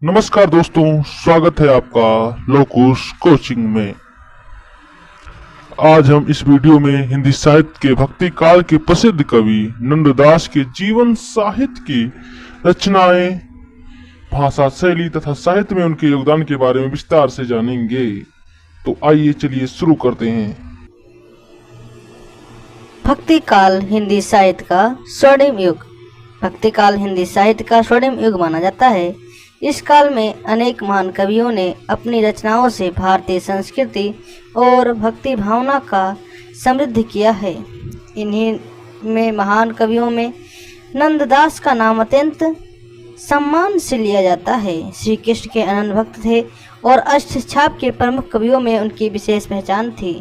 नमस्कार दोस्तों, स्वागत है आपका लोकुश कोचिंग में। आज हम इस वीडियो में हिंदी साहित्य के भक्ति काल के प्रसिद्ध कवि नंददास के जीवन, साहित्य की रचनाएं, भाषा शैली तथा साहित्य में उनके योगदान के बारे में विस्तार से जानेंगे। तो आइए चलिए शुरू करते हैं। भक्ति काल हिंदी साहित्य का स्वर्णिम युग। भक्ति काल हिंदी साहित्य का स्वर्णिम युग माना जाता है। इस काल में अनेक महान कवियों ने अपनी रचनाओं से भारतीय संस्कृति और भक्ति भावना का समृद्ध किया है। इन्हीं में महान कवियों में नंददास का नाम अत्यंत सम्मान से लिया जाता है। श्री कृष्ण के अनन्य भक्त थे और अष्टछाप के प्रमुख कवियों में उनकी विशेष पहचान थी।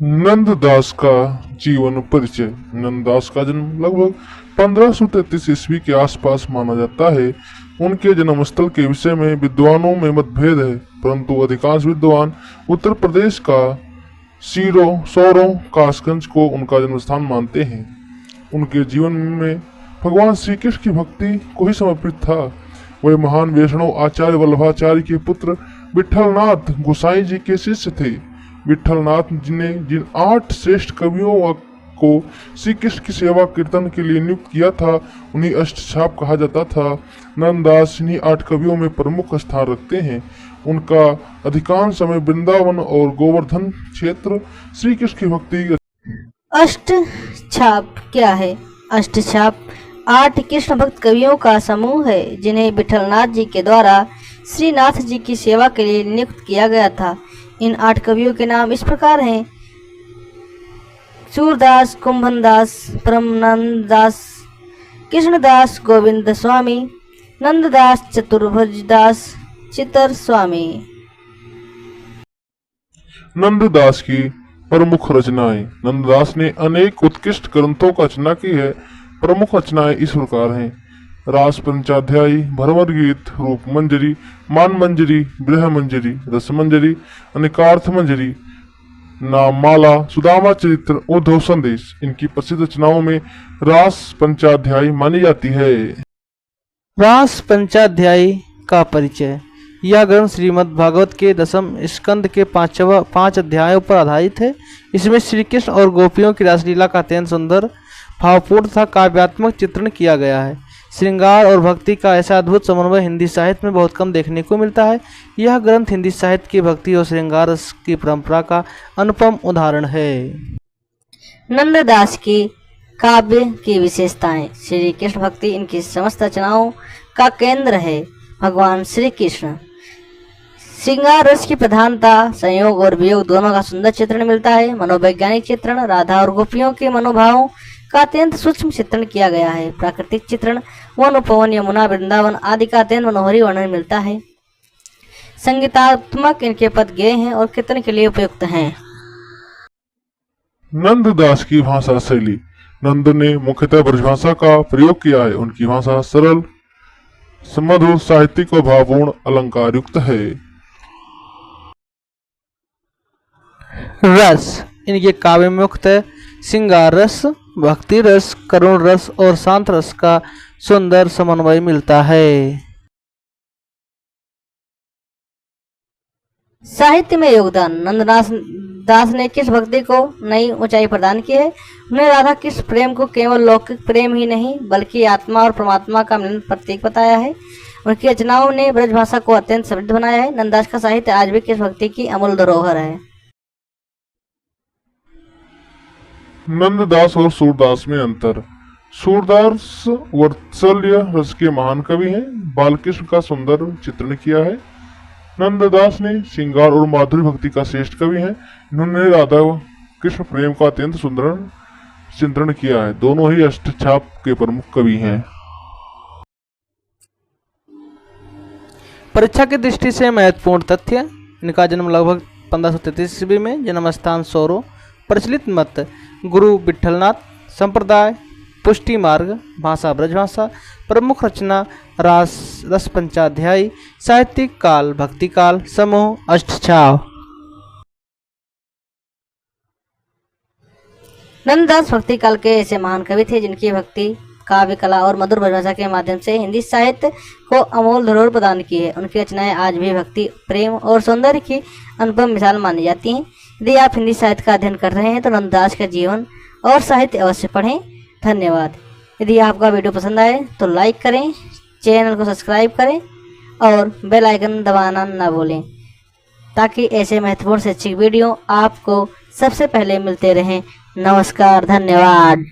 नंददास का जीवन परिचय। नंददास का जन्म लगभग 1533 ईस्वी के आसपास माना जाता है। उनके जन्मस्थल के विषय में विद्वानों में मतभेद है, परंतु अधिकांश विद्वान उत्तर प्रदेश का सोरो कासगंज को उनका जन्मस्थान मानते हैं। उनके जीवन में भगवान श्री कृष्ण की भक्ति को ही समर्पित था। वे महान वैष्णव आचार्य वल्लभाचार्य के पुत्र विठलनाथ गोसाई जी के शिष्य थे। विठलनाथ जी ने जिन 8 श्रेष्ठ कवियों को श्री कृष्ण की सेवा कीर्तन के लिए नियुक्त किया था, उन्हें अष्टछाप कहा जाता था। नंददास इन्हीं 8 कवियों में प्रमुख स्थान रखते हैं। उनका अधिकांश समय वृंदावन और गोवर्धन क्षेत्र श्री कृष्ण की भक्ति। अष्टछाप क्या है? अष्टछाप 8 कृष्ण भक्त कवियों का समूह है, जिन्हें विठलनाथ जी के द्वारा श्रीनाथ जी की सेवा के लिए नियुक्त किया गया था। इन 8 कवियों के नाम इस प्रकार हैं: सूरदास, कुंभनदास, परमानंददास, कृष्णदास, गोविंद स्वामी, नंददास, चतुर्भुजदास, चितर स्वामी। नंददास की प्रमुख रचनाएं। नंददास ने अनेक उत्कृष्ट ग्रंथों का रचना की है। प्रमुख रचनाएं इस प्रकार हैं: रास पंचाध्यायी, भरमर गीत, रूप मंजरी, मान मंजरी, बृह मंजरी, रस मंजरी, अनेकार्थ मंजरी, नाम माला, सुदामा चरित्र, उद्धव संदेश। इनकी प्रसिद्ध रचनाओं में रास पंचाध्यायी मानी जाती है। रास पंचाध्यायी का परिचय। यह ग्रंथ श्रीमद् भागवत के 10वें स्कंद के 5 अध्यायों पर आधारित है। इसमें श्री कृष्ण और गोपियों की रासलीला का अत्यंत सुंदर, भावपूर्ण तथा काव्यात्मक चित्रण किया गया है। श्रृंगार और भक्ति का ऐसा अद्भुत समन्वय हिंदी साहित्य में बहुत कम देखने को मिलता है। यह ग्रंथ हिंदी साहित्य की भक्ति और श्रृंगार रस की परंपरा का अनुपम उदाहरण है। नंददास की काव्य की विशेषताएं। श्री कृष्ण भक्ति इनकी समस्त रचनाओं का केंद्र है। भगवान श्री कृष्ण श्रृंगार रस की प्रधानता, संयोग और वियोग दोनों का सुंदर चित्रण मिलता है। मनोवैज्ञानिक चित्रण, राधा और गोपियों के मनोभावों का अत्यंत सूक्ष्म चित्रण किया गया है। प्राकृतिक चित्रण, वन, उपवन, यमुना, वृंदावन आदि का अत्यंत मनोहरी वर्णन मिलता है। संगीतात्मक इनके पद गेय हैं और कीर्तन के लिए उपयुक्त हैं। नंददास की भाषा शैली। नंद ने मुख्यतः ब्रजभाषा का प्रयोग किया है। उनकी भाषा सरल, मधुर, साहित्यिक और भावपूर्ण, अलंकार युक्त है। रस। इनके काव्य में मुख्यतः श्रृंगार रस, भक्ति रस, करुण रस और शांत रस का सुंदर समन्वय मिलता है। साहित्य में योगदान। नंददास ने कृष्ण भक्ति को नई ऊंचाई प्रदान की है। उन्हें राधा कृष्ण प्रेम को केवल लौकिक प्रेम ही नहीं बल्कि आत्मा और परमात्मा का मिलन प्रतीक बताया है। उनकी रचनाओं ने ब्रजभाषा को अत्यंत समृद्ध बनाया है। नंददास का साहित्य आज भी कृष्ण भक्ति की अमूल्य धरोहर है। नंददास और सूरदास में अंतर। सूरदास वात्सल्य रस के महान कवि हैं। बालकृष्ण का सुंदर चित्रण किया है। नंददास ने श्रृंगार और माधुरी भक्ति का श्रेष्ठ कवि हैं। इन्होंने राधा कृष्ण प्रेम का अत्यंत सुंदर चित्रण किया है। दोनों ही अष्टछाप के प्रमुख कवि हैं। परीक्षा की दृष्टि से महत्वपूर्ण तथ्य। इनका जन्म लगभग 1533 ईस्वी में। जन्म स्थान सोरो। प्रचलित मत गुरु विठलनाथ संप्रदाय। पुष्टि मार्ग। भाषा ब्रजभाषा। प्रमुख रचना रस पंचाध्यायी। साहित्यिक काल भक्ति काल। समूह अष्टछाप। नंददास भक्ति काल के ऐसे महान कवि थे जिनकी भक्ति काव्य कला और मधुर भाषा के माध्यम से हिंदी साहित्य को अमूल धरोहर प्रदान की है। उनकी रचनाएं आज भी भक्ति, प्रेम और सौंदर्य की अनुपम मिसाल मानी जाती हैं। यदि आप हिंदी साहित्य का अध्ययन कर रहे हैं तो नंददास का जीवन और साहित्य अवश्य पढ़ें। धन्यवाद। यदि आपका वीडियो पसंद आए तो लाइक करें, चैनल को सब्सक्राइब करें और बेल आइकन दबाना ना भूलें, ताकि ऐसे महत्वपूर्ण शैक्षिक वीडियो आपको सबसे पहले मिलते रहें। नमस्कार, धन्यवाद।